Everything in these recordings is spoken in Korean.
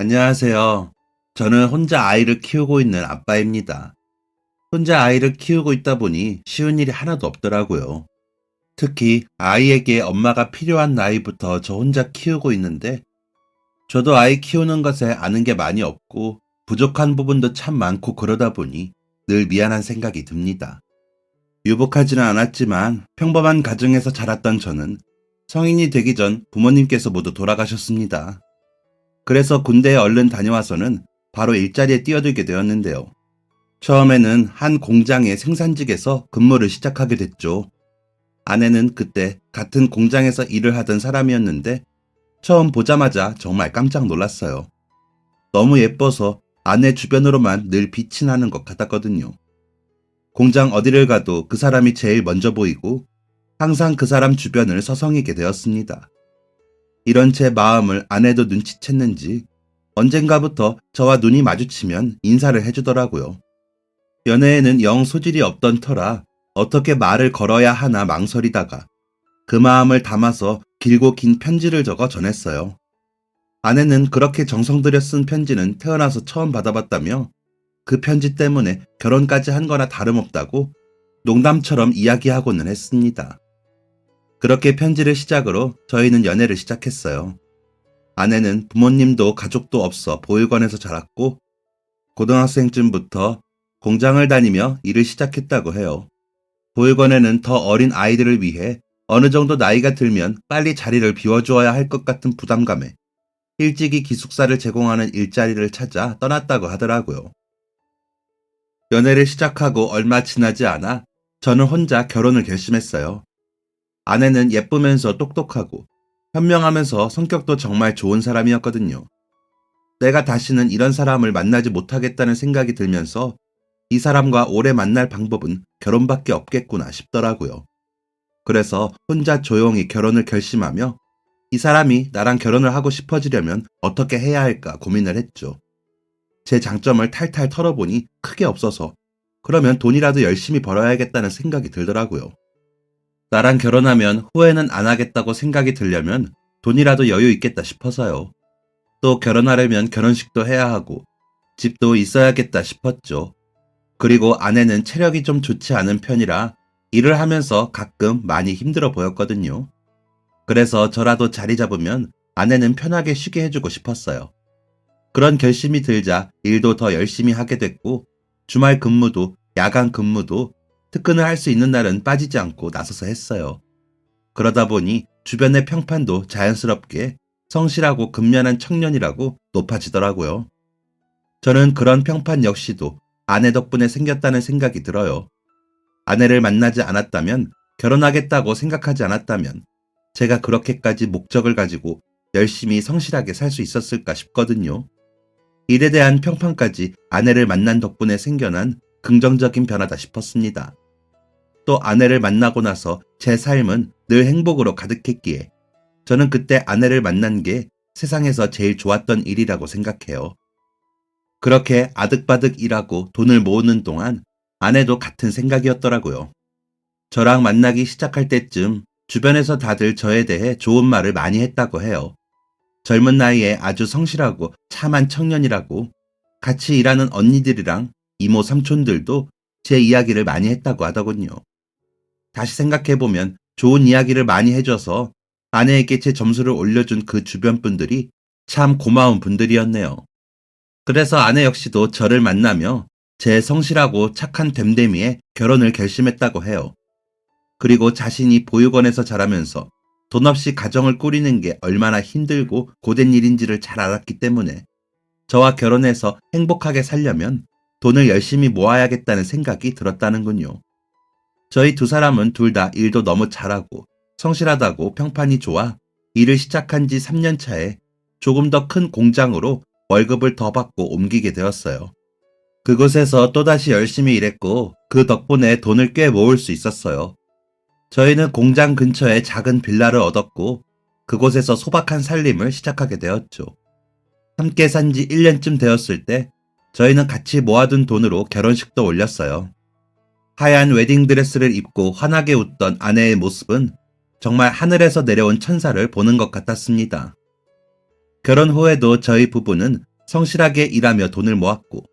안녕하세요. 저는 혼자 아이를 키우고 있는 아빠입니다. 혼자 아이를 키우고 있다 보니 쉬운 일이 하나도 없더라고요. 특히 아이에게 엄마가 필요한 나이부터 저 혼자 키우고 있는데 저도 아이 키우는 것에 아는 게 많이 없고 부족한 부분도 참 많고 그러다 보니 늘 미안한 생각이 듭니다. 유복하지는 않았지만 평범한 가정에서 자랐던 저는 성인이 되기 전 부모님께서 모두 돌아가셨습니다. 그래서 군대에 얼른 다녀와서는 바로 일자리에 뛰어들게 되었는데요. 처음에는 한 공장의 생산직에서 근무를 시작하게 됐죠. 아내는 그때 같은 공장에서 일을 하던 사람이었는데 처음 보자마자 정말 깜짝 놀랐어요. 너무 예뻐서 아내 주변으로만 늘 빛이 나는 것 같았거든요. 공장 어디를 가도 그 사람이 제일 먼저 보이고 항상 그 사람 주변을 서성이게 되었습니다. 이런 제 마음을 아내도 눈치챘는지 언젠가부터 저와 눈이 마주치면 인사를 해주더라고요. 연애에는 영 소질이 없던 터라 어떻게 말을 걸어야 하나 망설이다가 그 마음을 담아서 길고 긴 편지를 적어 전했어요. 아내는 그렇게 정성 들여 쓴 편지는 태어나서 처음 받아봤다며 그 편지 때문에 결혼까지 한 거나 다름없다고 농담처럼 이야기하고는 했습니다. 그렇게 편지를 시작으로 저희는 연애를 시작했어요. 아내는 부모님도 가족도 없어 보육원에서 자랐고 고등학생쯤부터 공장을 다니며 일을 시작했다고 해요. 보육원에는 더 어린 아이들을 위해 어느 정도 나이가 들면 빨리 자리를 비워주어야 할 것 같은 부담감에 일찍이 기숙사를 제공하는 일자리를 찾아 떠났다고 하더라고요. 연애를 시작하고 얼마 지나지 않아 저는 혼자 결혼을 결심했어요. 아내는 예쁘면서 똑똑하고 현명하면서 성격도 정말 좋은 사람이었거든요. 내가 다시는 이런 사람을 만나지 못하겠다는 생각이 들면서 이 사람과 오래 만날 방법은 결혼밖에 없겠구나 싶더라고요. 그래서 혼자 조용히 결혼을 결심하며 이 사람이 나랑 결혼을 하고 싶어지려면 어떻게 해야 할까 고민을 했죠. 제 장점을 탈탈 털어보니 크게 없어서 그러면 돈이라도 열심히 벌어야겠다는 생각이 들더라고요. 나랑 결혼하면 후회는 안 하겠다고 생각이 들려면 돈이라도 여유 있겠다 싶어서요. 또 결혼하려면 결혼식도 해야 하고 집도 있어야겠다 싶었죠. 그리고 아내는 체력이 좀 좋지 않은 편이라 일을 하면서 가끔 많이 힘들어 보였거든요. 그래서 저라도 자리 잡으면 아내는 편하게 쉬게 해주고 싶었어요. 그런 결심이 들자 일도 더 열심히 하게 됐고 주말 근무도 야간 근무도 특근을 할 수 있는 날은 빠지지 않고 나서서 했어요. 그러다 보니 주변의 평판도 자연스럽게 성실하고 근면한 청년이라고 높아지더라고요. 저는 그런 평판 역시도 아내 덕분에 생겼다는 생각이 들어요. 아내를 만나지 않았다면, 결혼하겠다고 생각하지 않았다면 제가 그렇게까지 목적을 가지고 열심히 성실하게 살 수 있었을까 싶거든요. 일에 대한 평판까지 아내를 만난 덕분에 생겨난 긍정적인 변화다 싶었습니다. 또 아내를 만나고 나서 제 삶은 늘 행복으로 가득했기에 저는 그때 아내를 만난 게 세상에서 제일 좋았던 일이라고 생각해요. 그렇게 아득바득 일하고 돈을 모으는 동안 아내도 같은 생각이었더라고요. 저랑 만나기 시작할 때쯤 주변에서 다들 저에 대해 좋은 말을 많이 했다고 해요. 젊은 나이에 아주 성실하고 참한 청년이라고, 같이 일하는 언니들이랑 이모 삼촌들도 제 이야기를 많이 했다고 하더군요. 다시 생각해보면 좋은 이야기를 많이 해줘서 아내에게 제 점수를 올려준 그 주변 분들이 참 고마운 분들이었네요. 그래서 아내 역시도 저를 만나며 제 성실하고 착한 됨됨이에 결혼을 결심했다고 해요. 그리고 자신이 보육원에서 자라면서 돈 없이 가정을 꾸리는 게 얼마나 힘들고 고된 일인지를 잘 알았기 때문에 저와 결혼해서 행복하게 살려면 돈을 열심히 모아야겠다는 생각이 들었다는군요. 저희 두 사람은 둘 다 일도 너무 잘하고 성실하다고 평판이 좋아 일을 시작한 지 3년 차에 조금 더 큰 공장으로 월급을 더 받고 옮기게 되었어요. 그곳에서 또다시 열심히 일했고 그 덕분에 돈을 꽤 모을 수 있었어요. 저희는 공장 근처에 작은 빌라를 얻었고 그곳에서 소박한 살림을 시작하게 되었죠. 함께 산 지 1년쯤 되었을 때 저희는 같이 모아둔 돈으로 결혼식도 올렸어요. 하얀 웨딩드레스를 입고 환하게 웃던 아내의 모습은 정말 하늘에서 내려온 천사를 보는 것 같았습니다. 결혼 후에도 저희 부부는 성실하게 일하며 돈을 모았고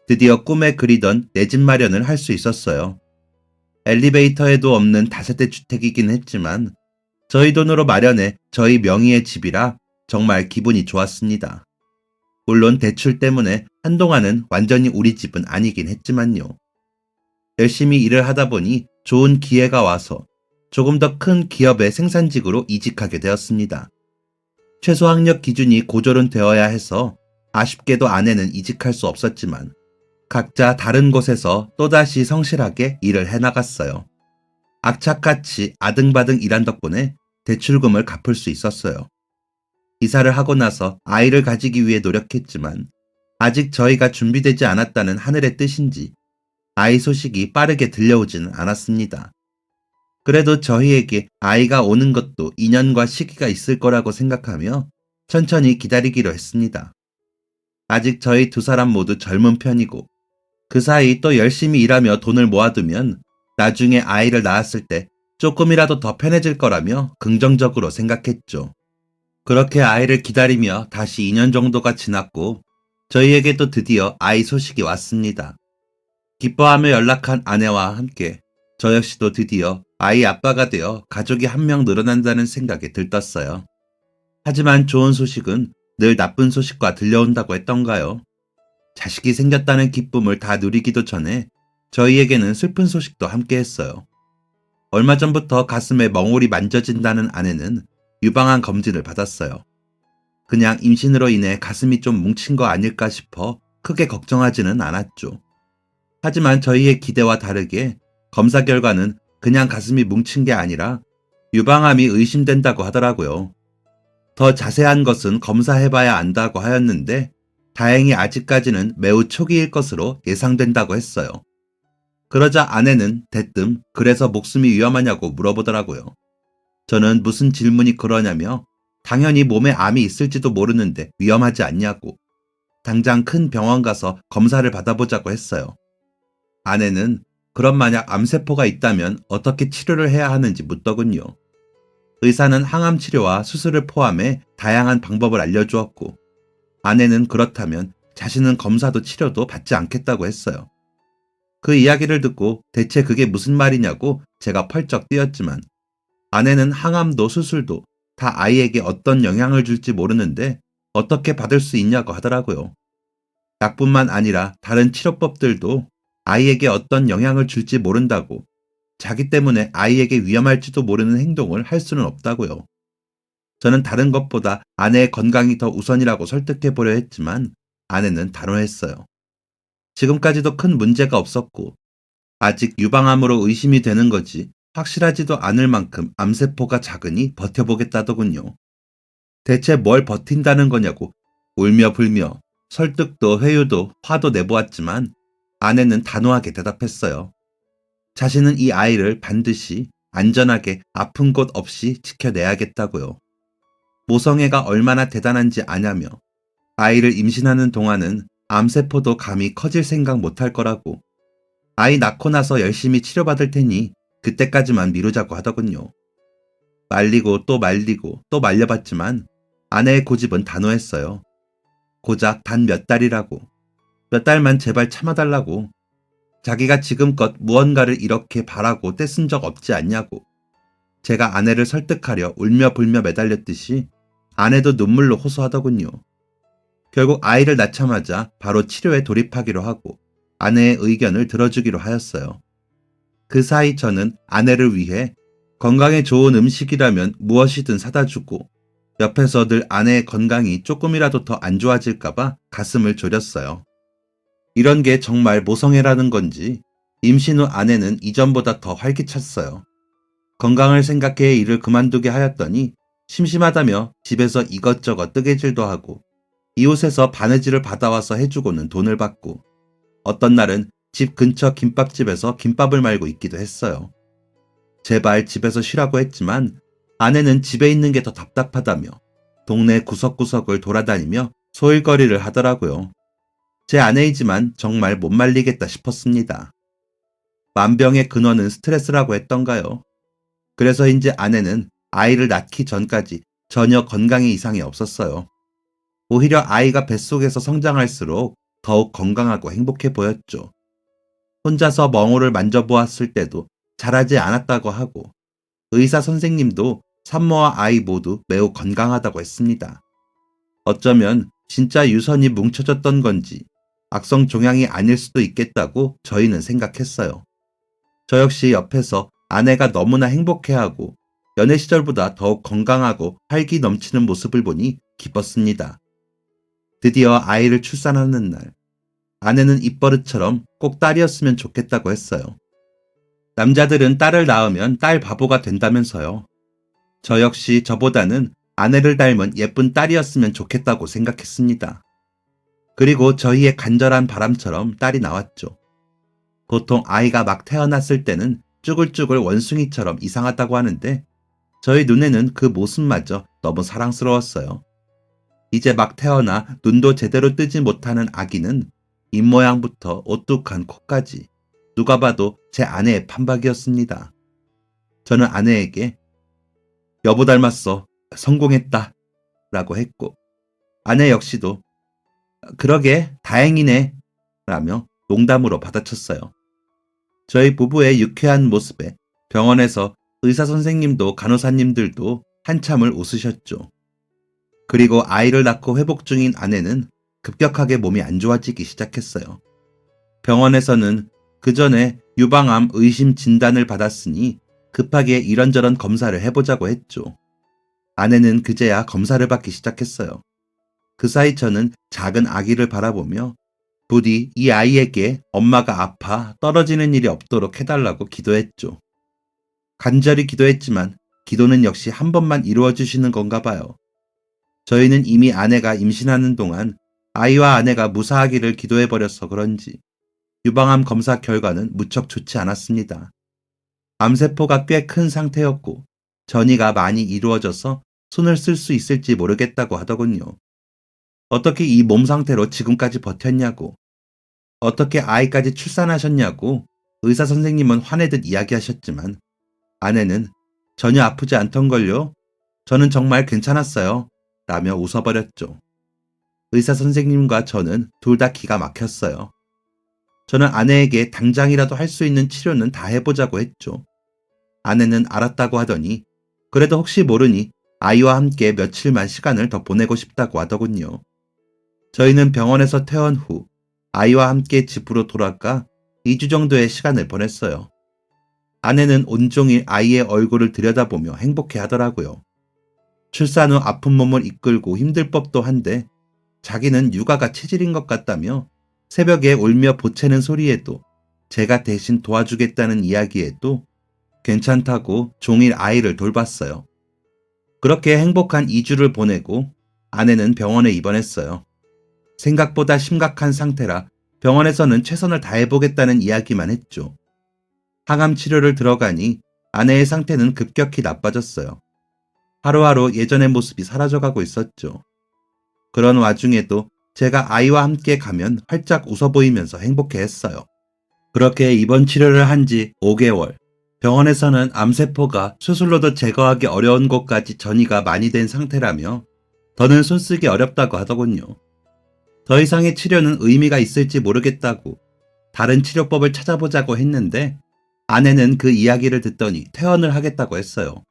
드디어 꿈에 그리던 내 집 마련을 할 수 있었어요. 엘리베이터에도 없는 다세대 주택이긴 했지만 저희 돈으로 마련해 저희 명의의 집이라 정말 기분이 좋았습니다. 물론 대출 때문에 한동안은 완전히 우리 집은 아니긴 했지만요. 열심히 일을 하다 보니 좋은 기회가 와서 조금 더 큰 기업의 생산직으로 이직하게 되었습니다. 최소 학력 기준이 고졸은 되어야 해서 아쉽게도 아내는 이직할 수 없었지만 각자 다른 곳에서 또다시 성실하게 일을 해나갔어요. 악착같이 아등바등 일한 덕분에 대출금을 갚을 수 있었어요. 이사를 하고 나서 아이를 가지기 위해 노력했지만 아직 저희가 준비되지 않았다는 하늘의 뜻인지 아이 소식이 빠르게 들려오지는 않았습니다. 그래도 저희에게 아이가 오는 것도 인연과 시기가 있을 거라고 생각하며 천천히 기다리기로 했습니다. 아직 저희 두 사람 모두 젊은 편이고 그 사이 또 열심히 일하며 돈을 모아두면 나중에 아이를 낳았을 때 조금이라도 더 편해질 거라며 긍정적으로 생각했죠. 그렇게 아이를 기다리며 다시 2년 정도가 지났고 저희에게도 드디어 아이 소식이 왔습니다. 기뻐하며 연락한 아내와 함께 저 역시도 드디어 아이 아빠가 되어 가족이 한 명 늘어난다는 생각에 들떴어요. 하지만 좋은 소식은 늘 나쁜 소식과 들려온다고 했던가요? 자식이 생겼다는 기쁨을 다 누리기도 전에 저희에게는 슬픈 소식도 함께 했어요. 얼마 전부터 가슴에 멍울이 만져진다는 아내는 유방암 검진을 받았어요. 그냥 임신으로 인해 가슴이 좀 뭉친 거 아닐까 싶어 크게 걱정하지는 않았죠. 하지만 저희의 기대와 다르게 검사 결과는 그냥 가슴이 뭉친 게 아니라 유방암이 의심된다고 하더라고요. 더 자세한 것은 검사해봐야 안다고 하였는데 다행히 아직까지는 매우 초기일 것으로 예상된다고 했어요. 그러자 아내는 대뜸 그래서 목숨이 위험하냐고 물어보더라고요. 저는 무슨 질문이 그러냐며 당연히 몸에 암이 있을지도 모르는데 위험하지 않냐고 당장 큰 병원 가서 검사를 받아보자고 했어요. 아내는 그럼 만약 암세포가 있다면 어떻게 치료를 해야 하는지 묻더군요. 의사는 항암 치료와 수술을 포함해 다양한 방법을 알려주었고 아내는 그렇다면 자신은 검사도 치료도 받지 않겠다고 했어요. 그 이야기를 듣고 대체 그게 무슨 말이냐고 제가 펄쩍 뛰었지만 아내는 항암도 수술도 다 아이에게 어떤 영향을 줄지 모르는데 어떻게 받을 수 있냐고 하더라고요. 약뿐만 아니라 다른 치료법들도 아이에게 어떤 영향을 줄지 모른다고 자기 때문에 아이에게 위험할지도 모르는 행동을 할 수는 없다고요. 저는 다른 것보다 아내의 건강이 더 우선이라고 설득해 보려 했지만 아내는 단호했어요. 지금까지도 큰 문제가 없었고 아직 유방암으로 의심이 되는 거지 확실하지도 않을 만큼 암세포가 작으니 버텨보겠다더군요. 대체 뭘 버틴다는 거냐고 울며 불며 설득도 회유도 화도 내보았지만 아내는 단호하게 대답했어요. 자신은 이 아이를 반드시 안전하게 아픈 곳 없이 지켜내야겠다고요. 모성애가 얼마나 대단한지 아냐며 아이를 임신하는 동안은 암세포도 감히 커질 생각 못할 거라고 아이 낳고 나서 열심히 치료받을 테니 그때까지만 미루자고 하더군요. 말리고 또 말리고 또 말려봤지만 아내의 고집은 단호했어요. 고작 단 몇 달이라고. 몇 달만 제발 참아달라고. 자기가 지금껏 무언가를 이렇게 바라고 떼쓴 적 없지 않냐고. 제가 아내를 설득하려 울며 불며 매달렸듯이 아내도 눈물로 호소하더군요. 결국 아이를 낳자마자 바로 치료에 돌입하기로 하고 아내의 의견을 들어주기로 하였어요. 그 사이 저는 아내를 위해 건강에 좋은 음식이라면 무엇이든 사다 주고 옆에서 늘 아내의 건강이 조금이라도 더 안 좋아질까봐 가슴을 졸였어요. 이런 게 정말 모성애라는 건지 임신 후 아내는 이전보다 더 활기찼어요. 건강을 생각해 일을 그만두게 하였더니 심심하다며 집에서 이것저것 뜨개질도 하고 이웃에서 바느질을 받아와서 해주고는 돈을 받고 어떤 날은 집 근처 김밥집에서 김밥을 말고 있기도 했어요. 제발 집에서 쉬라고 했지만 아내는 집에 있는 게 더 답답하다며 동네 구석구석을 돌아다니며 소일거리를 하더라고요. 제 아내이지만 정말 못 말리겠다 싶었습니다. 만병의 근원은 스트레스라고 했던가요? 그래서인지 아내는 아이를 낳기 전까지 전혀 건강에 이상이 없었어요. 오히려 아이가 뱃속에서 성장할수록 더욱 건강하고 행복해 보였죠. 혼자서 멍울을 만져보았을 때도 자라지 않았다고 하고 의사 선생님도 산모와 아이 모두 매우 건강하다고 했습니다. 어쩌면 진짜 유선이 뭉쳐졌던 건지 악성 종양이 아닐 수도 있겠다고 저희는 생각했어요. 저 역시 옆에서 아내가 너무나 행복해하고 연애 시절보다 더욱 건강하고 활기 넘치는 모습을 보니 기뻤습니다. 드디어 아이를 출산하는 날, 아내는 입버릇처럼 꼭 딸이었으면 좋겠다고 했어요. 남자들은 딸을 낳으면 딸 바보가 된다면서요. 저 역시 저보다는 아내를 닮은 예쁜 딸이었으면 좋겠다고 생각했습니다. 그리고 저희의 간절한 바람처럼 딸이 나왔죠. 보통 아이가 막 태어났을 때는 쭈글쭈글 원숭이처럼 이상하다고 하는데 저희 눈에는 그 모습마저 너무 사랑스러웠어요. 이제 막 태어나 눈도 제대로 뜨지 못하는 아기는 입모양부터 오뚝한 코까지 누가 봐도 제 아내의 판박이었습니다. 저는 아내에게 여보 닮았어. 성공했다. 라고 했고 아내 역시도 그러게 다행이네. 라며 농담으로 받아쳤어요. 저희 부부의 유쾌한 모습에 병원에서 의사 선생님도 간호사님들도 한참을 웃으셨죠. 그리고 아이를 낳고 회복 중인 아내는 급격하게 몸이 안 좋아지기 시작했어요. 병원에서는 그 전에 유방암 의심 진단을 받았으니 급하게 이런저런 검사를 해보자고 했죠. 아내는 그제야 검사를 받기 시작했어요. 그 사이 저는 작은 아기를 바라보며 부디 이 아이에게 엄마가 아파 떨어지는 일이 없도록 해달라고 기도했죠. 간절히 기도했지만 기도는 역시 한 번만 이루어주시는 건가 봐요. 저희는 이미 아내가 임신하는 동안 아이와 아내가 무사하기를 기도해버려서 그런지 유방암 검사 결과는 무척 좋지 않았습니다. 암세포가 꽤 큰 상태였고 전이가 많이 이루어져서 손을 쓸 수 있을지 모르겠다고 하더군요. 어떻게 이 몸 상태로 지금까지 버텼냐고, 어떻게 아이까지 출산하셨냐고 의사 선생님은 화내듯 이야기하셨지만 아내는 전혀 아프지 않던걸요. 저는 정말 괜찮았어요. 라며 웃어버렸죠. 의사 선생님과 저는 둘 다 기가 막혔어요. 저는 아내에게 당장이라도 할 수 있는 치료는 다 해보자고 했죠. 아내는 알았다고 하더니 그래도 혹시 모르니 아이와 함께 며칠만 시간을 더 보내고 싶다고 하더군요. 저희는 병원에서 퇴원 후 아이와 함께 집으로 돌아가 2주 정도의 시간을 보냈어요. 아내는 온종일 아이의 얼굴을 들여다보며 행복해 하더라고요. 출산 후 아픈 몸을 이끌고 힘들 법도 한데 자기는 육아가 체질인 것 같다며 새벽에 울며 보채는 소리에도 제가 대신 도와주겠다는 이야기에도 괜찮다고 종일 아이를 돌봤어요. 그렇게 행복한 2주를 보내고 아내는 병원에 입원했어요. 생각보다 심각한 상태라 병원에서는 최선을 다해보겠다는 이야기만 했죠. 항암 치료를 들어가니 아내의 상태는 급격히 나빠졌어요. 하루하루 예전의 모습이 사라져가고 있었죠. 그런 와중에도 제가 아이와 함께 가면 활짝 웃어 보이면서 행복해했어요. 그렇게 입원 치료를 한 지 5개월, 병원에서는 암세포가 수술로도 제거하기 어려운 곳까지 전이가 많이 된 상태라며 더는 손쓰기 어렵다고 하더군요. 더 이상의 치료는 의미가 있을지 모르겠다고 다른 치료법을 찾아보자고 했는데 아내는 그 이야기를 듣더니 퇴원을 하겠다고 했어요.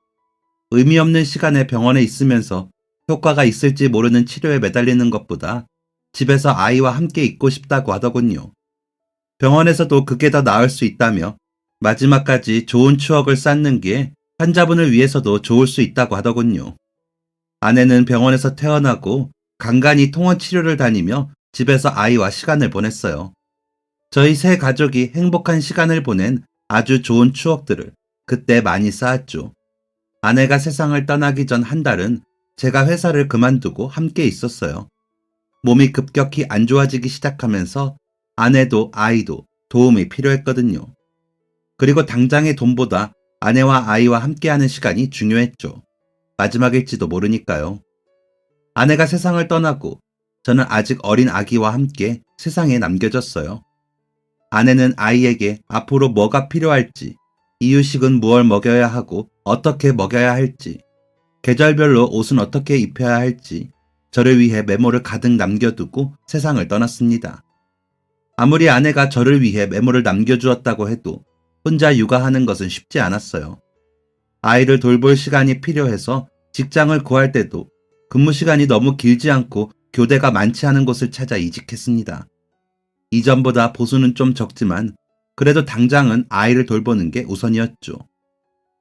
의미 없는 시간에 병원에 있으면서 효과가 있을지 모르는 치료에 매달리는 것보다 집에서 아이와 함께 있고 싶다고 하더군요. 병원에서도 그게 더 나을 수 있다며 마지막까지 좋은 추억을 쌓는 게 환자분을 위해서도 좋을 수 있다고 하더군요. 아내는 병원에서 퇴원하고 간간히 통원 치료를 다니며 집에서 아이와 시간을 보냈어요. 저희 세 가족이 행복한 시간을 보낸 아주 좋은 추억들을 그때 많이 쌓았죠. 아내가 세상을 떠나기 전 한 달은 제가 회사를 그만두고 함께 있었어요. 몸이 급격히 안 좋아지기 시작하면서 아내도 아이도 도움이 필요했거든요. 그리고 당장의 돈보다 아내와 아이와 함께하는 시간이 중요했죠. 마지막일지도 모르니까요. 아내가 세상을 떠나고 저는 아직 어린 아기와 함께 세상에 남겨졌어요. 아내는 아이에게 앞으로 뭐가 필요할지, 이유식은 무얼 먹여야 하고 어떻게 먹여야 할지, 계절별로 옷은 어떻게 입혀야 할지, 저를 위해 메모를 가득 남겨두고 세상을 떠났습니다. 아무리 아내가 저를 위해 메모를 남겨주었다고 해도 혼자 육아하는 것은 쉽지 않았어요. 아이를 돌볼 시간이 필요해서 직장을 구할 때도 근무 시간이 너무 길지 않고 교대가 많지 않은 곳을 찾아 이직했습니다. 이전보다 보수는 좀 적지만 그래도 당장은 아이를 돌보는 게 우선이었죠.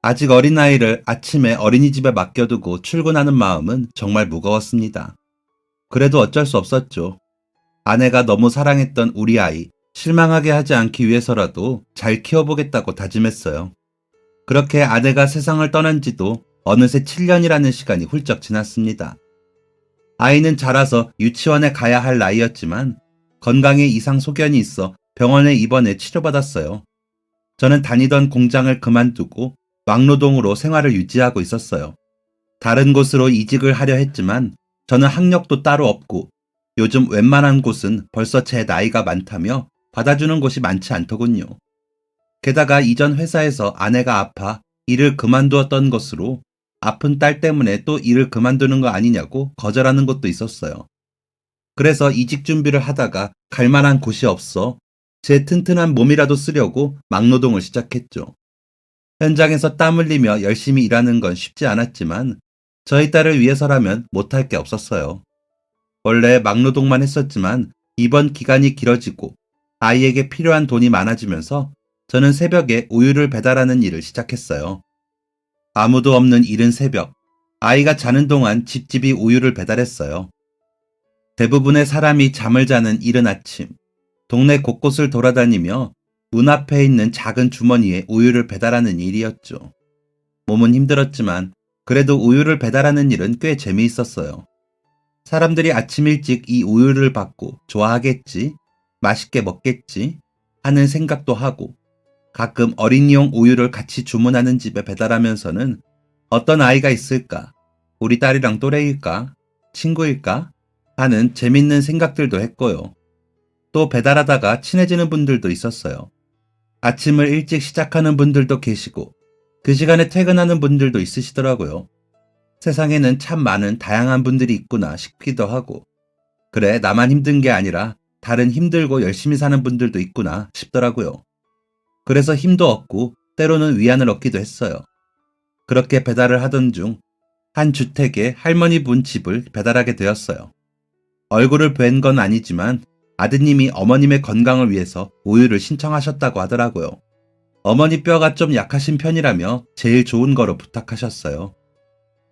아직 어린 아이를 아침에 어린이집에 맡겨두고 출근하는 마음은 정말 무거웠습니다. 그래도 어쩔 수 없었죠. 아내가 너무 사랑했던 우리 아이, 실망하게 하지 않기 위해서라도 잘 키워보겠다고 다짐했어요. 그렇게 아내가 세상을 떠난 지도 어느새 7년이라는 시간이 훌쩍 지났습니다. 아이는 자라서 유치원에 가야 할 나이였지만 건강에 이상 소견이 있어 병원에 입원해 치료받았어요. 저는 다니던 공장을 그만두고 막노동으로 생활을 유지하고 있었어요. 다른 곳으로 이직을 하려 했지만 저는 학력도 따로 없고 요즘 웬만한 곳은 벌써 제 나이가 많다며 받아주는 곳이 많지 않더군요. 게다가 이전 회사에서 아내가 아파 일을 그만두었던 것으로 아픈 딸 때문에 또 일을 그만두는 거 아니냐고 거절하는 곳도 있었어요. 그래서 이직 준비를 하다가 갈 만한 곳이 없어 제 튼튼한 몸이라도 쓰려고 막노동을 시작했죠. 현장에서 땀 흘리며 열심히 일하는 건 쉽지 않았지만 저희 딸을 위해서라면 못할 게 없었어요. 원래 막노동만 했었지만 입원 기간이 길어지고 아이에게 필요한 돈이 많아지면서 저는 새벽에 우유를 배달하는 일을 시작했어요. 아무도 없는 이른 새벽, 아이가 자는 동안 집집이 우유를 배달했어요. 대부분의 사람이 잠을 자는 이른 아침, 동네 곳곳을 돌아다니며 문 앞에 있는 작은 주머니에 우유를 배달하는 일이었죠. 몸은 힘들었지만 그래도 우유를 배달하는 일은 꽤 재미있었어요. 사람들이 아침 일찍 이 우유를 받고 좋아하겠지, 맛있게 먹겠지 하는 생각도 하고 가끔 어린이용 우유를 같이 주문하는 집에 배달하면서는 어떤 아이가 있을까, 우리 딸이랑 또래일까, 친구일까 하는 재밌는 생각들도 했고요. 또 배달하다가 친해지는 분들도 있었어요. 아침을 일찍 시작하는 분들도 계시고 그 시간에 퇴근하는 분들도 있으시더라고요. 세상에는 참 많은 다양한 분들이 있구나 싶기도 하고 그래 나만 힘든 게 아니라 다른 힘들고 열심히 사는 분들도 있구나 싶더라고요. 그래서 힘도 얻고 때로는 위안을 얻기도 했어요. 그렇게 배달을 하던 중 한 주택에 할머니 분 집을 배달하게 되었어요. 얼굴을 뵌 건 아니지만 아드님이 어머님의 건강을 위해서 우유를 신청하셨다고 하더라고요. 어머니 뼈가 좀 약하신 편이라며 제일 좋은 거로 부탁하셨어요.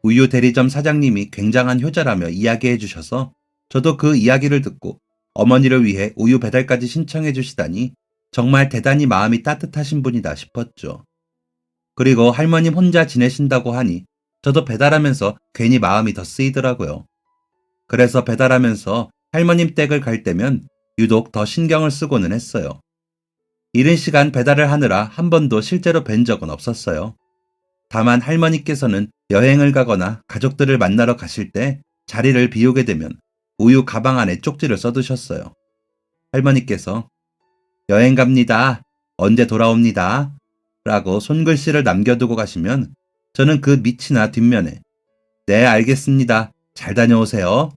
우유 대리점 사장님이 굉장한 효자라며 이야기해 주셔서 저도 그 이야기를 듣고 어머니를 위해 우유 배달까지 신청해 주시다니 정말 대단히 마음이 따뜻하신 분이다 싶었죠. 그리고 할머님 혼자 지내신다고 하니 저도 배달하면서 괜히 마음이 더 쓰이더라고요. 그래서 배달하면서 할머님 댁을 갈 때면 유독 더 신경을 쓰고는 했어요. 이른 시간 배달을 하느라 한 번도 실제로 뵌 적은 없었어요. 다만 할머니께서는 여행을 가거나 가족들을 만나러 가실 때 자리를 비우게 되면 우유 가방 안에 쪽지를 써두셨어요. 할머니께서 여행 갑니다. 언제 돌아옵니다. 라고 손글씨를 남겨두고 가시면 저는 그 밑이나 뒷면에 네 알겠습니다. 잘 다녀오세요.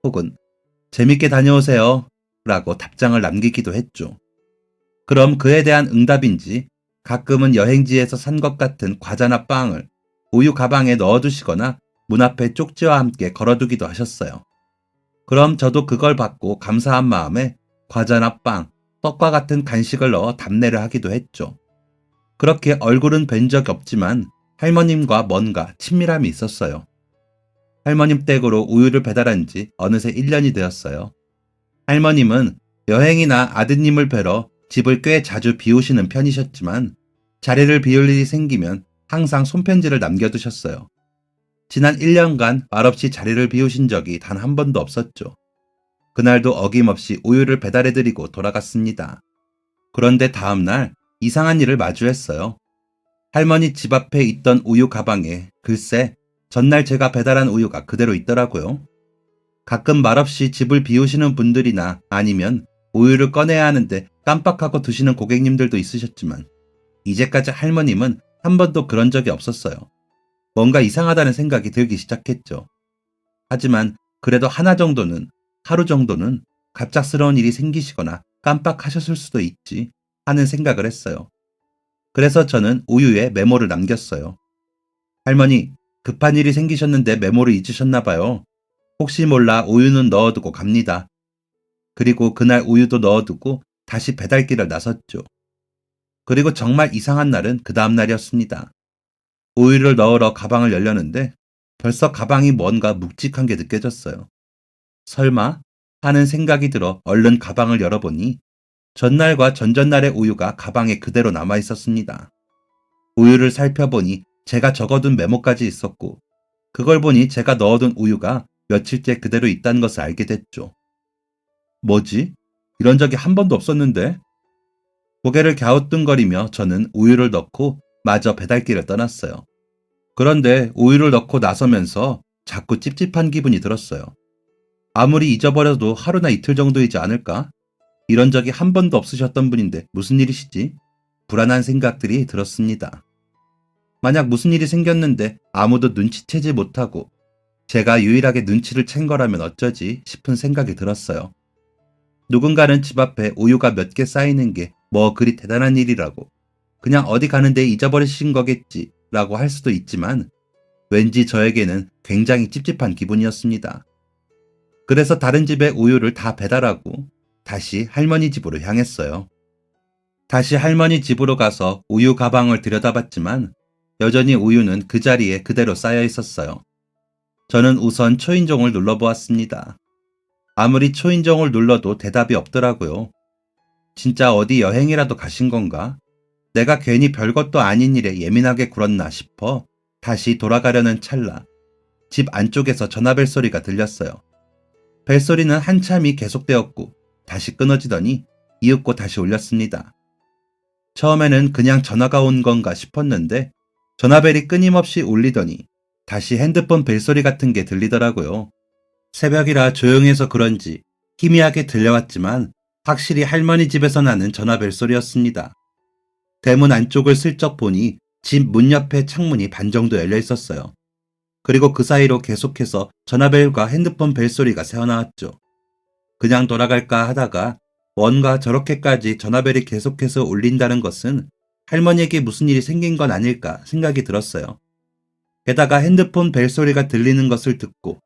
혹은 재밌게 다녀오세요. 라고 답장을 남기기도 했죠. 그럼 그에 대한 응답인지 가끔은 여행지에서 산 것 같은 과자나 빵을 우유 가방에 넣어두시거나 문 앞에 쪽지와 함께 걸어두기도 하셨어요. 그럼 저도 그걸 받고 감사한 마음에 과자나 빵, 떡과 같은 간식을 넣어 답례를 하기도 했죠. 그렇게 얼굴은 뵌 적이 없지만 할머님과 뭔가 친밀함이 있었어요. 할머님 댁으로 우유를 배달한 지 어느새 1년이 되었어요. 할머님은 여행이나 아드님을 뵈러 집을 꽤 자주 비우시는 편이셨지만 자리를 비울 일이 생기면 항상 손편지를 남겨두셨어요. 지난 1년간 말없이 자리를 비우신 적이 단 한 번도 없었죠. 그날도 어김없이 우유를 배달해드리고 돌아갔습니다. 그런데 다음날 이상한 일을 마주했어요. 할머니 집 앞에 있던 우유 가방에 글쎄 전날 제가 배달한 우유가 그대로 있더라고요. 가끔 말없이 집을 비우시는 분들이나 아니면 우유를 꺼내야 하는데 깜빡하고 두시는 고객님들도 있으셨지만 이제까지 할머님은 한 번도 그런 적이 없었어요. 뭔가 이상하다는 생각이 들기 시작했죠. 하지만 그래도 하루 정도는 갑작스러운 일이 생기시거나 깜빡하셨을 수도 있지 하는 생각을 했어요. 그래서 저는 우유에 메모를 남겼어요. 할머니, 급한 일이 생기셨는데 메모를 잊으셨나 봐요. 혹시 몰라 우유는 넣어두고 갑니다. 그리고 그날 우유도 넣어두고 다시 배달길을 나섰죠. 그리고 정말 이상한 날은 그 다음 날이었습니다. 우유를 넣으러 가방을 열려는데 벌써 가방이 뭔가 묵직한 게 느껴졌어요. 설마 하는 생각이 들어 얼른 가방을 열어보니 전날과 전전날의 우유가 가방에 그대로 남아 있었습니다. 우유를 살펴보니 제가 적어둔 메모까지 있었고 그걸 보니 제가 넣어둔 우유가 며칠째 그대로 있다는 것을 알게 됐죠. 뭐지? 이런 적이 한 번도 없었는데? 고개를 갸우뚱거리며 저는 우유를 넣고 마저 배달길을 떠났어요. 그런데 우유를 넣고 나서면서 자꾸 찝찝한 기분이 들었어요. 아무리 잊어버려도 하루나 이틀 정도이지 않을까? 이런 적이 한 번도 없으셨던 분인데 무슨 일이시지? 불안한 생각들이 들었습니다. 만약 무슨 일이 생겼는데 아무도 눈치채지 못하고 제가 유일하게 눈치를 챈 거라면 어쩌지 싶은 생각이 들었어요. 누군가는 집 앞에 우유가 몇 개 쌓이는 게 뭐 그리 대단한 일이라고 그냥 어디 가는데 잊어버리신 거겠지 라고 할 수도 있지만 왠지 저에게는 굉장히 찝찝한 기분이었습니다. 그래서 다른 집에 우유를 다 배달하고 다시 할머니 집으로 향했어요. 다시 할머니 집으로 가서 우유 가방을 들여다봤지만 여전히 우유는 그 자리에 그대로 쌓여 있었어요. 저는 우선 초인종을 눌러보았습니다. 아무리 초인종을 눌러도 대답이 없더라고요. 진짜 어디 여행이라도 가신 건가? 내가 괜히 별것도 아닌 일에 예민하게 굴었나 싶어 다시 돌아가려는 찰나 집 안쪽에서 전화벨 소리가 들렸어요. 벨소리는 한참이 계속되었고 다시 끊어지더니 이윽고 다시 울렸습니다. 처음에는 그냥 전화가 온 건가 싶었는데 전화벨이 끊임없이 울리더니 다시 핸드폰 벨소리 같은 게 들리더라고요. 새벽이라 조용해서 그런지 희미하게 들려왔지만 확실히 할머니 집에서 나는 전화벨 소리였습니다. 대문 안쪽을 슬쩍 보니 집 문 옆에 창문이 반 정도 열려 있었어요. 그리고 그 사이로 계속해서 전화벨과 핸드폰 벨소리가 새어나왔죠. 그냥 돌아갈까 하다가 뭔가 저렇게까지 전화벨이 계속해서 울린다는 것은 할머니에게 무슨 일이 생긴 건 아닐까 생각이 들었어요. 게다가 핸드폰 벨소리가 들리는 것을 듣고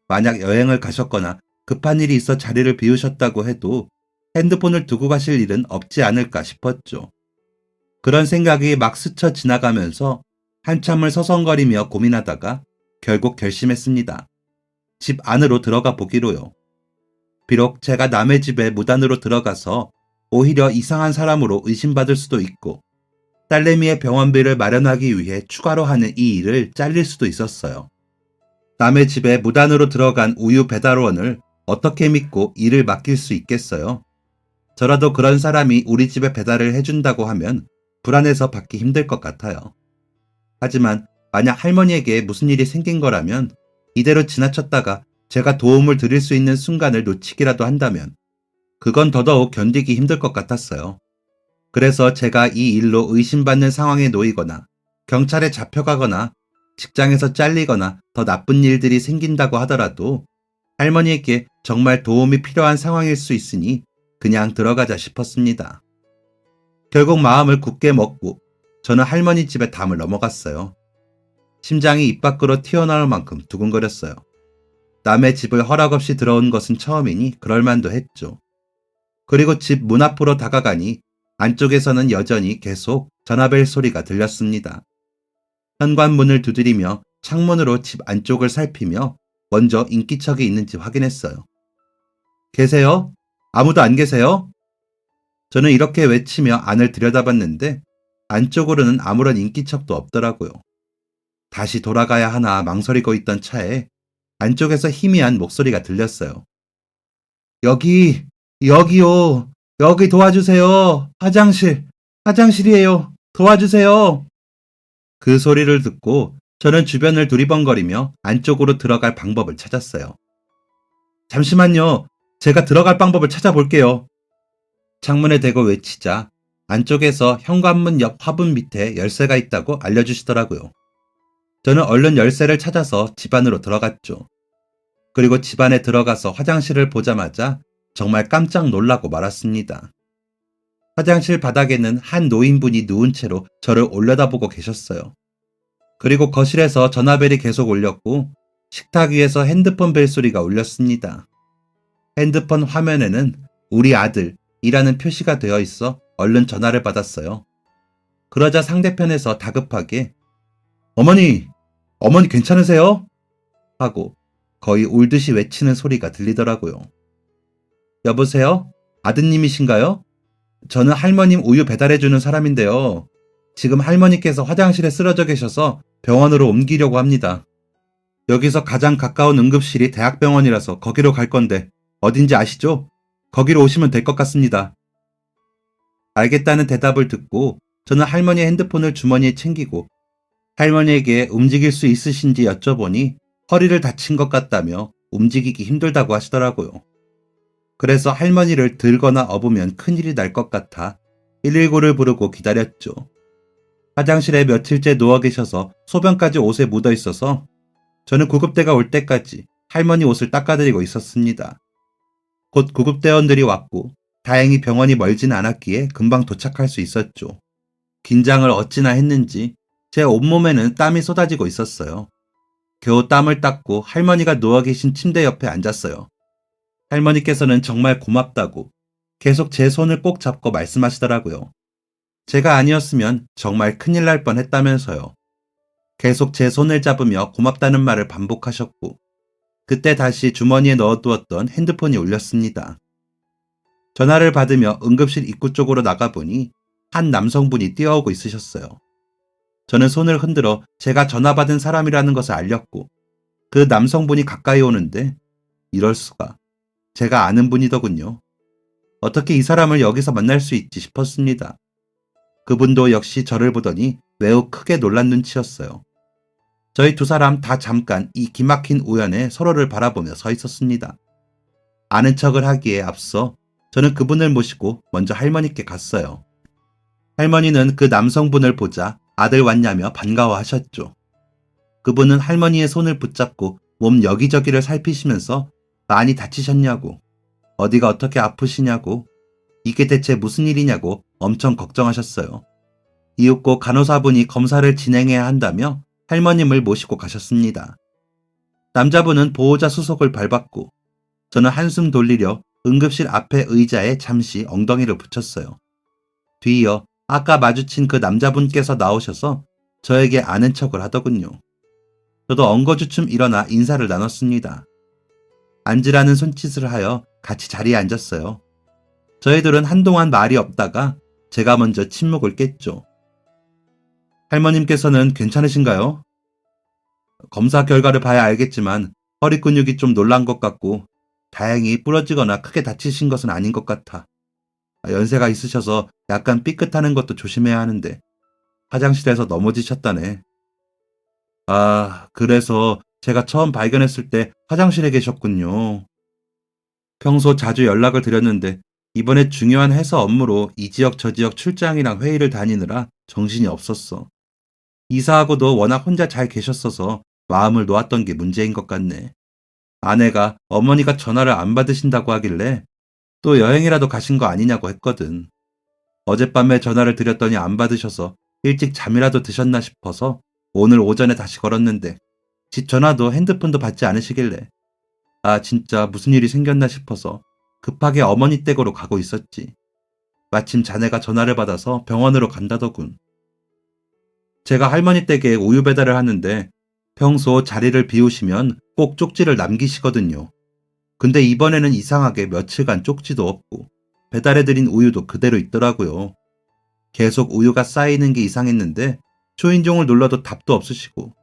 만약 여행을 가셨거나 급한 일이 있어 자리를 비우셨다고 해도 핸드폰을 두고 가실 일은 없지 않을까 싶었죠. 그런 생각이 막 스쳐 지나가면서 한참을 서성거리며 고민하다가 결국 결심했습니다. 집 안으로 들어가 보기로요. 비록 제가 남의 집에 무단으로 들어가서 오히려 이상한 사람으로 의심받을 수도 있고 딸내미의 병원비를 마련하기 위해 추가로 하는 이 일을 잘릴 수도 있었어요. 남의 집에 무단으로 들어간 우유 배달원을 어떻게 믿고 일을 맡길 수 있겠어요? 저라도 그런 사람이 우리 집에 배달을 해준다고 하면 불안해서 받기 힘들 것 같아요. 하지만 만약 할머니에게 무슨 일이 생긴 거라면 이대로 지나쳤다가 제가 도움을 드릴 수 있는 순간을 놓치기라도 한다면 그건 더더욱 견디기 힘들 것 같았어요. 그래서 제가 이 일로 의심받는 상황에 놓이거나 경찰에 잡혀가거나 직장에서 잘리거나 더 나쁜 일들이 생긴다고 하더라도 할머니에게 정말 도움이 필요한 상황일 수 있으니 그냥 들어가자 싶었습니다. 결국 마음을 굳게 먹고 저는 할머니 집에 담을 넘어갔어요. 심장이 입 밖으로 튀어나올 만큼 두근거렸어요. 남의 집을 허락 없이 들어온 것은 처음이니 그럴만도 했죠. 그리고 집 문 앞으로 다가가니 안쪽에서는 여전히 계속 전화벨 소리가 들렸습니다. 현관문을 두드리며 창문으로 집 안쪽을 살피며 먼저 인기척이 있는지 확인했어요. 계세요? 아무도 안 계세요? 저는 이렇게 외치며 안을 들여다봤는데 안쪽으로는 아무런 인기척도 없더라고요. 다시 돌아가야 하나 망설이고 있던 차에 안쪽에서 희미한 목소리가 들렸어요. 여기요. 여기 도와주세요. 화장실이에요. 도와주세요. 그 소리를 듣고 저는 주변을 두리번거리며 안쪽으로 들어갈 방법을 찾았어요. 잠시만요. 제가 들어갈 방법을 찾아볼게요. 창문에 대고 외치자 안쪽에서 현관문 옆 화분 밑에 열쇠가 있다고 알려주시더라고요. 저는 얼른 열쇠를 찾아서 집 안으로 들어갔죠. 그리고 집 안에 들어가서 화장실을 보자마자 정말 깜짝 놀라고 말았습니다. 화장실 바닥에는 한 노인분이 누운 채로 저를 올려다보고 계셨어요. 그리고 거실에서 전화벨이 계속 울렸고 식탁 위에서 핸드폰 벨소리가 울렸습니다. 핸드폰 화면에는 우리 아들이라는 표시가 되어 있어 얼른 전화를 받았어요. 그러자 상대편에서 다급하게 어머니! 어머니 괜찮으세요? 하고 거의 울듯이 외치는 소리가 들리더라고요. 여보세요? 아드님이신가요? 저는 할머님 우유 배달해주는 사람인데요. 지금 할머니께서 화장실에 쓰러져 계셔서 병원으로 옮기려고 합니다. 여기서 가장 가까운 응급실이 대학병원이라서 거기로 갈 건데 어딘지 아시죠? 거기로 오시면 될 것 같습니다. 알겠다는 대답을 듣고 저는 할머니의 핸드폰을 주머니에 챙기고 할머니에게 움직일 수 있으신지 여쭤보니 허리를 다친 것 같다며 움직이기 힘들다고 하시더라고요. 그래서 할머니를 들거나 업으면 큰일이 날 것 같아 119를 부르고 기다렸죠. 화장실에 며칠째 누워 계셔서 소변까지 옷에 묻어 있어서 저는 구급대가 올 때까지 할머니 옷을 닦아드리고 있었습니다. 곧 구급대원들이 왔고 다행히 병원이 멀진 않았기에 금방 도착할 수 있었죠. 긴장을 어찌나 했는지 제 온몸에는 땀이 쏟아지고 있었어요. 겨우 땀을 닦고 할머니가 누워 계신 침대 옆에 앉았어요. 할머니께서는 정말 고맙다고 계속 제 손을 꼭 잡고 말씀하시더라고요. 제가 아니었으면 정말 큰일 날 뻔했다면서요. 계속 제 손을 잡으며 고맙다는 말을 반복하셨고 그때 다시 주머니에 넣어두었던 핸드폰이 울렸습니다. 전화를 받으며 응급실 입구 쪽으로 나가보니 한 남성분이 뛰어오고 있으셨어요. 저는 손을 흔들어 제가 전화 받은 사람이라는 것을 알렸고 그 남성분이 가까이 오는데 이럴 수가. 제가 아는 분이더군요. 어떻게 이 사람을 여기서 만날 수 있지 싶었습니다. 그분도 역시 저를 보더니 매우 크게 놀란 눈치였어요. 저희 두 사람 다 잠깐 이 기막힌 우연에 서로를 바라보며 서 있었습니다. 아는 척을 하기에 앞서 저는 그분을 모시고 먼저 할머니께 갔어요. 할머니는 그 남성분을 보자 아들 왔냐며 반가워하셨죠. 그분은 할머니의 손을 붙잡고 몸 여기저기를 살피시면서 많이 다치셨냐고, 어디가 어떻게 아프시냐고, 이게 대체 무슨 일이냐고 엄청 걱정하셨어요. 이윽고 간호사분이 검사를 진행해야 한다며 할머님을 모시고 가셨습니다. 남자분은 보호자 수속을 밟았고 저는 한숨 돌리려 응급실 앞에 의자에 잠시 엉덩이를 붙였어요. 뒤이어 아까 마주친 그 남자분께서 나오셔서 저에게 아는 척을 하더군요. 저도 엉거주춤 일어나 인사를 나눴습니다. 앉으라는 손짓을 하여 같이 자리에 앉았어요. 저희들은 한동안 말이 없다가 제가 먼저 침묵을 깼죠. 할머님께서는 괜찮으신가요? 검사 결과를 봐야 알겠지만 허리 근육이 좀 놀란 것 같고 다행히 부러지거나 크게 다치신 것은 아닌 것 같아. 연세가 있으셔서 약간 삐끗하는 것도 조심해야 하는데 화장실에서 넘어지셨다네. 아, 그래서 제가 처음 발견했을 때 화장실에 계셨군요. 평소 자주 연락을 드렸는데 이번에 중요한 회사 업무로 이 지역 저 지역 출장이랑 회의를 다니느라 정신이 없었어. 이사하고도 워낙 혼자 잘 계셨어서 마음을 놓았던 게 문제인 것 같네. 아내가 어머니가 전화를 안 받으신다고 하길래 또 여행이라도 가신 거 아니냐고 했거든. 어젯밤에 전화를 드렸더니 안 받으셔서 일찍 잠이라도 드셨나 싶어서 오늘 오전에 다시 걸었는데 집 전화도 핸드폰도 받지 않으시길래 아 진짜 무슨 일이 생겼나 싶어서 급하게 어머니 댁으로 가고 있었지. 마침 자네가 전화를 받아서 병원으로 간다더군. 제가 할머니 댁에 우유 배달을 하는데 평소 자리를 비우시면 꼭 쪽지를 남기시거든요. 근데 이번에는 이상하게 며칠간 쪽지도 없고 배달해드린 우유도 그대로 있더라고요. 계속 우유가 쌓이는 게 이상했는데 초인종을 눌러도 답도 없으시고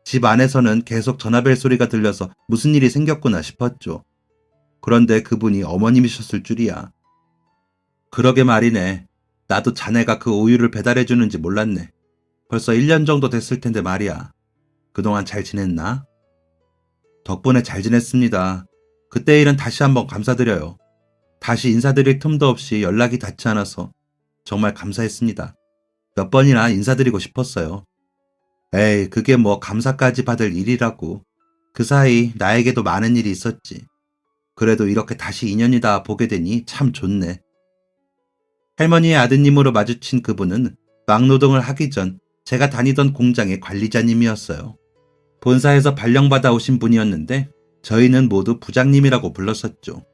집 안에서는 계속 전화벨 소리가 들려서 무슨 일이 생겼구나 싶었죠. 그런데 그분이 어머님이셨을 줄이야. 그러게 말이네. 나도 자네가 그 우유를 배달해주는지 몰랐네. 벌써 1년 정도 됐을 텐데 말이야. 그동안 잘 지냈나? 덕분에 잘 지냈습니다. 그때 일은 다시 한번 감사드려요. 다시 인사드릴 틈도 없이 연락이 닿지 않아서 정말 감사했습니다. 몇 번이나 인사드리고 싶었어요. 에이, 그게 뭐 감사까지 받을 일이라고. 그 사이 나에게도 많은 일이 있었지. 그래도 이렇게 다시 인연이 다 보게 되니 참 좋네. 할머니의 아드님으로 마주친 그분은 막노동을 하기 전 제가 다니던 공장의 관리자님이었어요. 본사에서 발령받아 오신 분이었는데 저희는 모두 부장님이라고 불렀었죠.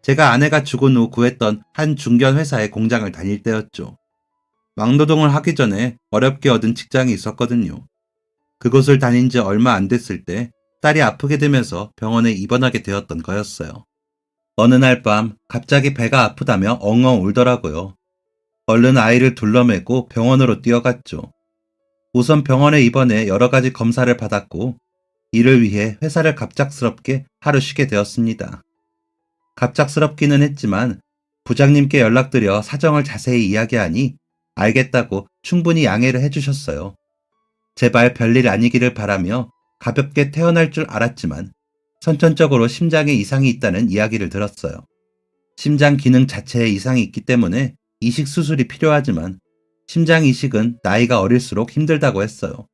제가 아내가 죽은 후 구했던 한 중견 회사의 공장을 다닐 때였죠. 막노동을 하기 전에 어렵게 얻은 직장이 있었거든요. 그곳을 다닌 지 얼마 안 됐을 때 딸이 아프게 되면서 병원에 입원하게 되었던 거였어요. 어느 날 밤 갑자기 배가 아프다며 엉엉 울더라고요. 얼른 아이를 둘러매고 병원으로 뛰어갔죠. 우선 병원에 입원해 여러 가지 검사를 받았고 이를 위해 회사를 갑작스럽게 하루 쉬게 되었습니다. 갑작스럽기는 했지만 부장님께 연락드려 사정을 자세히 이야기하니 알겠다고 충분히 양해를 해주셨어요. 제발 별일 아니기를 바라며 가볍게 퇴원할 줄 알았지만 선천적으로 심장에 이상이 있다는 이야기를 들었어요. 심장 기능 자체에 이상이 있기 때문에 이식 수술이 필요하지만 심장 이식은 나이가 어릴수록 힘들다고 했어요.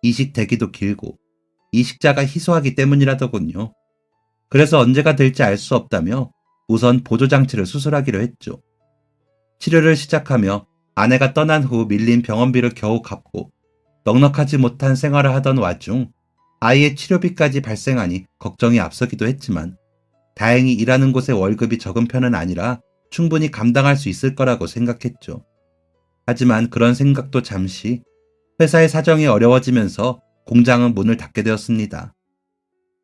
이식 대기도 길고 이식자가 희소하기 때문이라더군요. 그래서 언제가 될지 알 수 없다며 우선 보조장치를 수술하기로 했죠. 치료를 시작하며 아내가 떠난 후 밀린 병원비를 겨우 갚고 넉넉하지 못한 생활을 하던 와중 아이의 치료비까지 발생하니 걱정이 앞서기도 했지만 다행히 일하는 곳의 월급이 적은 편은 아니라 충분히 감당할 수 있을 거라고 생각했죠. 하지만 그런 생각도 잠시 회사의 사정이 어려워지면서 공장은 문을 닫게 되었습니다.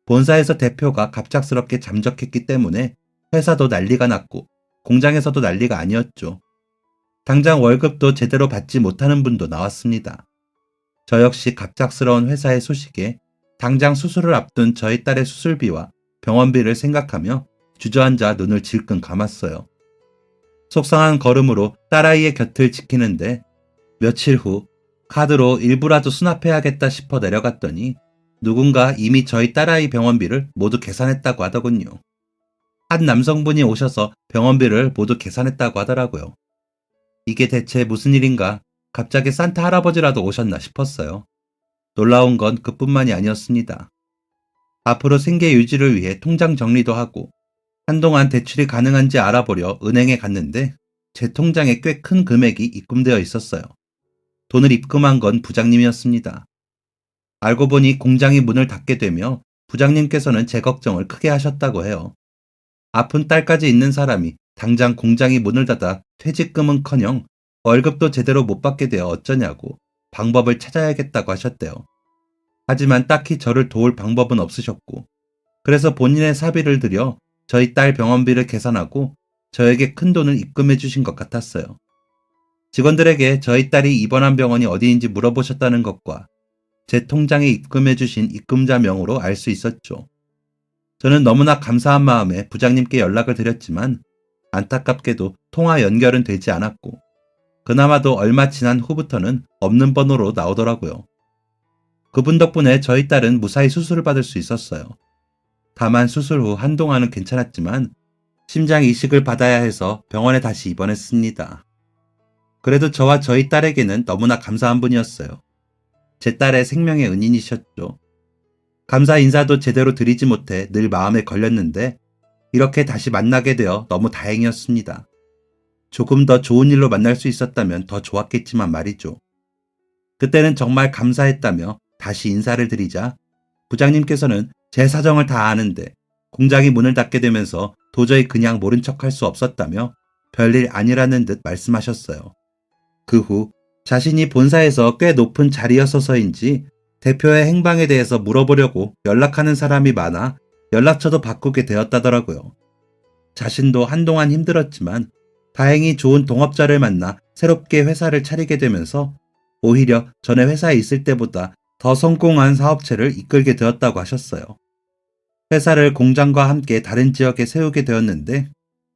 본사에서 대표가 갑작스럽게 잠적했기 때문에 회사도 난리가 났고 공장에서도 난리가 아니었죠. 당장 월급도 제대로 받지 못하는 분도 나왔습니다. 저 역시 갑작스러운 회사의 소식에 당장 수술을 앞둔 저희 딸의 수술비와 병원비를 생각하며 주저앉아 눈을 질끈 감았어요. 속상한 걸음으로 딸아이의 곁을 지키는데 며칠 후 카드로 일부라도 수납해야겠다 싶어 내려갔더니 누군가 이미 저희 딸아이 병원비를 모두 계산했다고 하더군요. 한 남성분이 오셔서 병원비를 모두 계산했다고 하더라고요. 이게 대체 무슨 일인가? 갑자기 산타 할아버지라도 오셨나 싶었어요. 놀라운 건 그뿐만이 아니었습니다. 앞으로 생계 유지를 위해 통장 정리도 하고 한동안 대출이 가능한지 알아보려 은행에 갔는데 제 통장에 꽤 큰 금액이 입금되어 있었어요. 돈을 입금한 건 부장님이었습니다. 알고 보니 공장이 문을 닫게 되며 부장님께서는 제 걱정을 크게 하셨다고 해요. 아픈 딸까지 있는 사람이 당장 공장이 문을 닫아 퇴직금은커녕 월급도 제대로 못 받게 되어 어쩌냐고 방법을 찾아야겠다고 하셨대요. 하지만 딱히 저를 도울 방법은 없으셨고 그래서 본인의 사비를 들여 저희 딸 병원비를 계산하고 저에게 큰 돈을 입금해 주신 것 같았어요. 직원들에게 저희 딸이 입원한 병원이 어디인지 물어보셨다는 것과 제 통장에 입금해 주신 입금자 명으로 알 수 있었죠. 저는 너무나 감사한 마음에 부장님께 연락을 드렸지만 안타깝게도 통화 연결은 되지 않았고 그나마도 얼마 지난 후부터는 없는 번호로 나오더라고요. 그분 덕분에 저희 딸은 무사히 수술을 받을 수 있었어요. 다만 수술 후 한동안은 괜찮았지만 심장 이식을 받아야 해서 병원에 다시 입원했습니다. 그래도 저와 저희 딸에게는 너무나 감사한 분이었어요. 제 딸의 생명의 은인이셨죠. 감사 인사도 제대로 드리지 못해 늘 마음에 걸렸는데 이렇게 다시 만나게 되어 너무 다행이었습니다. 조금 더 좋은 일로 만날 수 있었다면 더 좋았겠지만 말이죠. 그때는 정말 감사했다며 다시 인사를 드리자 부장님께서는 제 사정을 다 아는데 공장이 문을 닫게 되면서 도저히 그냥 모른 척할 수 없었다며 별일 아니라는 듯 말씀하셨어요. 그 후 자신이 본사에서 꽤 높은 자리였어서인지 대표의 행방에 대해서 물어보려고 연락하는 사람이 많아 연락처도 바꾸게 되었다더라고요. 자신도 한동안 힘들었지만 다행히 좋은 동업자를 만나 새롭게 회사를 차리게 되면서 오히려 전에 회사에 있을 때보다 더 성공한 사업체를 이끌게 되었다고 하셨어요. 회사를 공장과 함께 다른 지역에 세우게 되었는데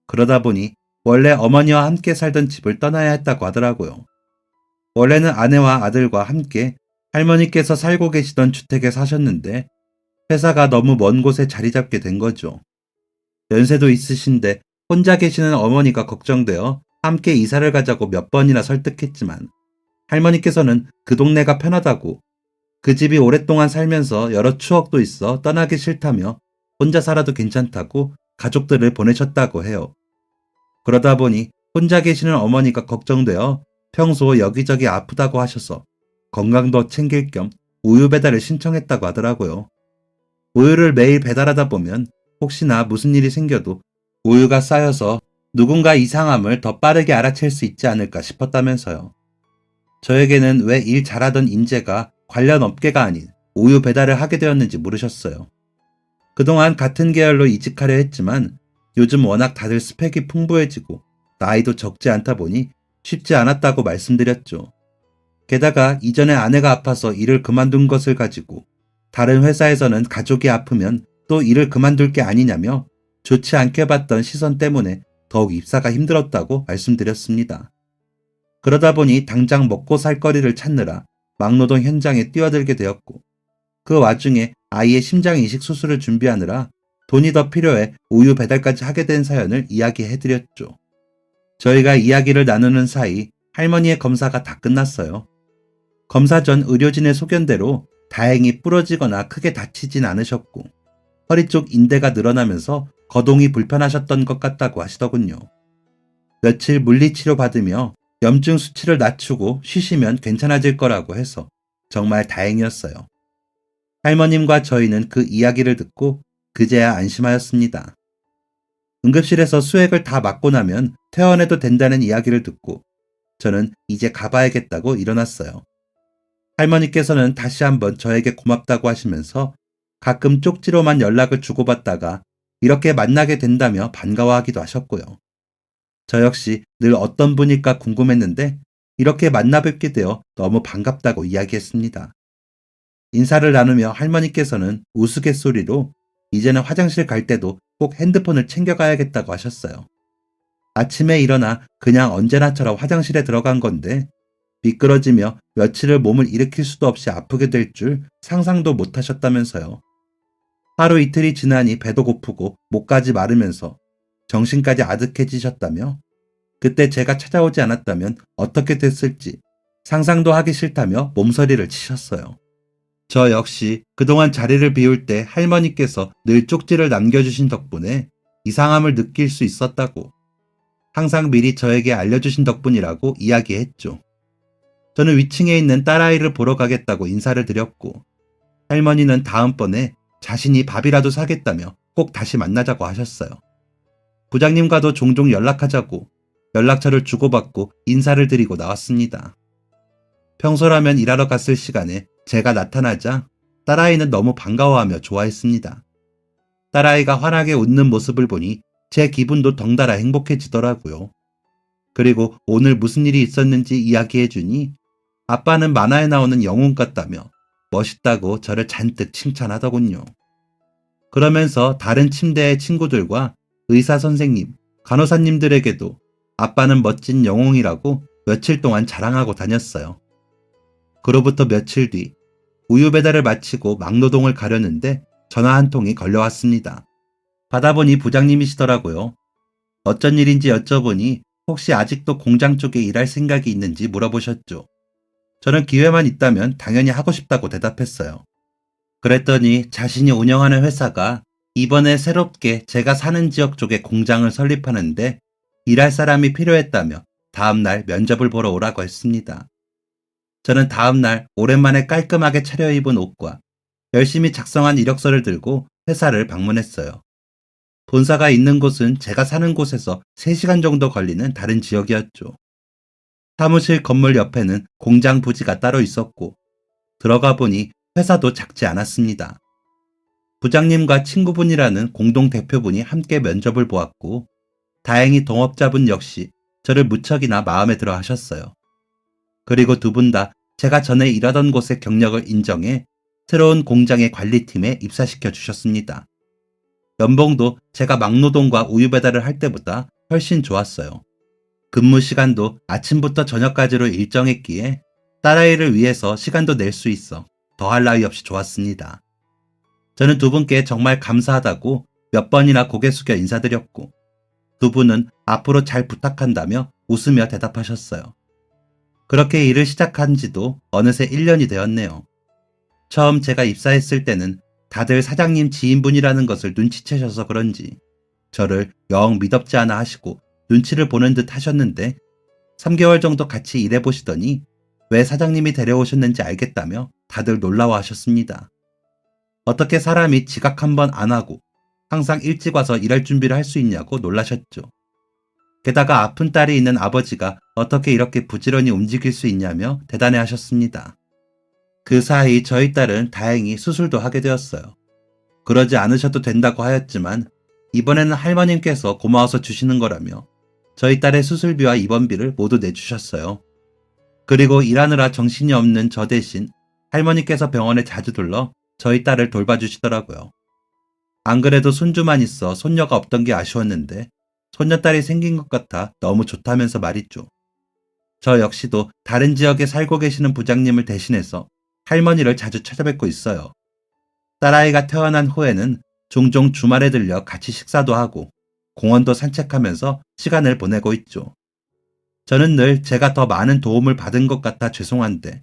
그러다 보니 원래 어머니와 함께 살던 집을 떠나야 했다고 하더라고요. 원래는 아내와 아들과 함께 할머니께서 살고 계시던 주택에 사셨는데 회사가 너무 먼 곳에 자리 잡게 된 거죠. 연세도 있으신데 혼자 계시는 어머니가 걱정되어 함께 이사를 가자고 몇 번이나 설득했지만 할머니께서는 그 동네가 편하다고 그 집이 오랫동안 살면서 여러 추억도 있어 떠나기 싫다며 혼자 살아도 괜찮다고 가족들을 보내셨다고 해요. 그러다 보니 혼자 계시는 어머니가 걱정되어 평소 여기저기 아프다고 하셔서 건강도 챙길 겸 우유 배달을 신청했다고 하더라고요. 우유를 매일 배달하다 보면 혹시나 무슨 일이 생겨도 우유가 쌓여서 누군가 이상함을 더 빠르게 알아챌 수 있지 않을까 싶었다면서요. 저에게는 왜 일 잘하던 인재가 관련 업계가 아닌 우유 배달을 하게 되었는지 물으셨어요. 그동안 같은 계열로 이직하려 했지만 요즘 워낙 다들 스펙이 풍부해지고 나이도 적지 않다 보니 쉽지 않았다고 말씀드렸죠. 게다가 이전에 아내가 아파서 일을 그만둔 것을 가지고 다른 회사에서는 가족이 아프면 또 일을 그만둘 게 아니냐며 좋지 않게 봤던 시선 때문에 더욱 입사가 힘들었다고 말씀드렸습니다. 그러다 보니 당장 먹고 살 거리를 찾느라 막노동 현장에 뛰어들게 되었고 그 와중에 아이의 심장 이식 수술을 준비하느라 돈이 더 필요해 우유 배달까지 하게 된 사연을 이야기해드렸죠. 저희가 이야기를 나누는 사이 할머니의 검사가 다 끝났어요. 검사 전 의료진의 소견대로 다행히 부러지거나 크게 다치진 않으셨고 허리 쪽 인대가 늘어나면서 거동이 불편하셨던 것 같다고 하시더군요. 며칠 물리치료 받으며 염증 수치를 낮추고 쉬시면 괜찮아질 거라고 해서 정말 다행이었어요. 할머님과 저희는 그 이야기를 듣고 그제야 안심하였습니다. 응급실에서 수액을 다 맞고 나면 퇴원해도 된다는 이야기를 듣고 저는 이제 가봐야겠다고 일어났어요. 할머니께서는 다시 한번 저에게 고맙다고 하시면서 가끔 쪽지로만 연락을 주고받다가 이렇게 만나게 된다며 반가워하기도 하셨고요. 저 역시 늘 어떤 분일까 궁금했는데 이렇게 만나 뵙게 되어 너무 반갑다고 이야기했습니다. 인사를 나누며 할머니께서는 우스갯소리로 이제는 화장실 갈 때도 꼭 핸드폰을 챙겨가야겠다고 하셨어요. 아침에 일어나 그냥 언제나처럼 화장실에 들어간 건데 미끄러지며 며칠을 몸을 일으킬 수도 없이 아프게 될 줄 상상도 못 하셨다면서요. 하루 이틀이 지나니 배도 고프고 목까지 마르면서 정신까지 아득해지셨다며 그때 제가 찾아오지 않았다면 어떻게 됐을지 상상도 하기 싫다며 몸서리를 치셨어요. 저 역시 그동안 자리를 비울 때 할머니께서 늘 쪽지를 남겨주신 덕분에 이상함을 느낄 수 있었다고 항상 미리 저에게 알려주신 덕분이라고 이야기했죠. 저는 위층에 있는 딸아이를 보러 가겠다고 인사를 드렸고 할머니는 다음번에 자신이 밥이라도 사겠다며 꼭 다시 만나자고 하셨어요. 부장님과도 종종 연락하자고 연락처를 주고받고 인사를 드리고 나왔습니다. 평소라면 일하러 갔을 시간에 제가 나타나자 딸아이는 너무 반가워하며 좋아했습니다. 딸아이가 환하게 웃는 모습을 보니 제 기분도 덩달아 행복해지더라고요. 그리고 오늘 무슨 일이 있었는지 이야기해주니 아빠는 만화에 나오는 영웅 같다며 멋있다고 저를 잔뜩 칭찬하더군요. 그러면서 다른 침대의 친구들과 의사 선생님, 간호사님들에게도 아빠는 멋진 영웅이라고 며칠 동안 자랑하고 다녔어요. 그로부터 며칠 뒤 우유 배달을 마치고 막노동을 가려는데 전화 한 통이 걸려왔습니다. 받아보니 부장님이시더라고요. 어쩐 일인지 여쭤보니 혹시 아직도 공장 쪽에 일할 생각이 있는지 물어보셨죠. 저는 기회만 있다면 당연히 하고 싶다고 대답했어요. 그랬더니 자신이 운영하는 회사가 이번에 새롭게 제가 사는 지역 쪽에 공장을 설립하는데 일할 사람이 필요했다며 다음날 면접을 보러 오라고 했습니다. 저는 다음날 오랜만에 깔끔하게 차려입은 옷과 열심히 작성한 이력서를 들고 회사를 방문했어요. 본사가 있는 곳은 제가 사는 곳에서 3시간 정도 걸리는 다른 지역이었죠. 사무실 건물 옆에는 공장 부지가 따로 있었고 들어가 보니 회사도 작지 않았습니다. 부장님과 친구분이라는 공동 대표분이 함께 면접을 보았고 다행히 동업자분 역시 저를 무척이나 마음에 들어 하셨어요. 그리고 두 분 다 제가 전에 일하던 곳의 경력을 인정해 새로운 공장의 관리팀에 입사시켜 주셨습니다. 연봉도 제가 막노동과 우유 배달을 할 때보다 훨씬 좋았어요. 근무 시간도 아침부터 저녁까지로 일정했기에 딸아이를 위해서 시간도 낼 수 있어 더할 나위 없이 좋았습니다. 저는 두 분께 정말 감사하다고 몇 번이나 고개 숙여 인사드렸고 두 분은 앞으로 잘 부탁한다며 웃으며 대답하셨어요. 그렇게 일을 시작한 지도 어느새 1년이 되었네요. 처음 제가 입사했을 때는 다들 사장님 지인분이라는 것을 눈치채셔서 그런지 저를 영 미덥지 않아 하시고 눈치를 보는 듯 하셨는데 3개월 정도 같이 일해보시더니 왜 사장님이 데려오셨는지 알겠다며 다들 놀라워하셨습니다. 어떻게 사람이 지각 한 번 안 하고 항상 일찍 와서 일할 준비를 할 수 있냐고 놀라셨죠. 게다가 아픈 딸이 있는 아버지가 어떻게 이렇게 부지런히 움직일 수 있냐며 대단해 하셨습니다. 그 사이 저희 딸은 다행히 수술도 하게 되었어요. 그러지 않으셔도 된다고 하였지만 이번에는 할머님께서 고마워서 주시는 거라며 저희 딸의 수술비와 입원비를 모두 내주셨어요. 그리고 일하느라 정신이 없는 저 대신 할머니께서 병원에 자주 들러 저희 딸을 돌봐주시더라고요. 안 그래도 손주만 있어 손녀가 없던 게 아쉬웠는데 손녀딸이 생긴 것 같아 너무 좋다면서 말이죠. 저 역시도 다른 지역에 살고 계시는 부장님을 대신해서 할머니를 자주 찾아뵙고 있어요. 딸아이가 태어난 후에는 종종 주말에 들려 같이 식사도 하고 공원도 산책하면서 시간을 보내고 있죠. 저는 늘 제가 더 많은 도움을 받은 것 같아 죄송한데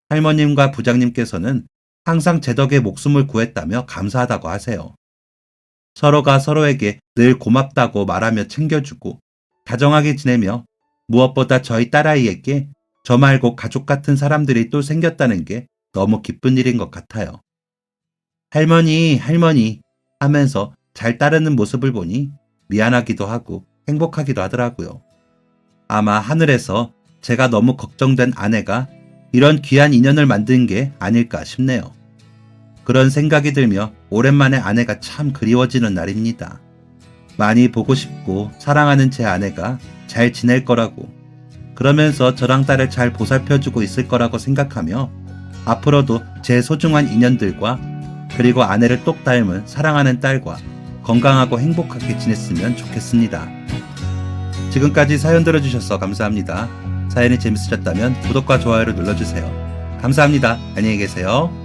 할머님과 부장님께서는 항상 제 덕에 목숨을 구했다며 감사하다고 하세요. 서로가 서로에게 늘 고맙다고 말하며 챙겨주고 다정하게 지내며 무엇보다 저희 딸아이에게 저 말고 가족 같은 사람들이 또 생겼다는 게 너무 기쁜 일인 것 같아요. 할머니, 할머니 하면서 잘 따르는 모습을 보니 미안하기도 하고 행복하기도 하더라고요. 아마 하늘에서 제가 너무 걱정된 아내가 이런 귀한 인연을 만든 게 아닐까 싶네요. 그런 생각이 들며 오랜만에 아내가 참 그리워지는 날입니다. 많이 보고 싶고 사랑하는 제 아내가 잘 지낼 거라고, 그러면서 저랑 딸을 잘 보살펴주고 있을 거라고 생각하며 앞으로도 제 소중한 인연들과 그리고 아내를 똑 닮은 사랑하는 딸과 건강하고 행복하게 지냈으면 좋겠습니다. 지금까지 사연 들어주셔서 감사합니다. 사연이 재밌으셨다면 구독과 좋아요를 눌러주세요. 감사합니다. 안녕히 계세요.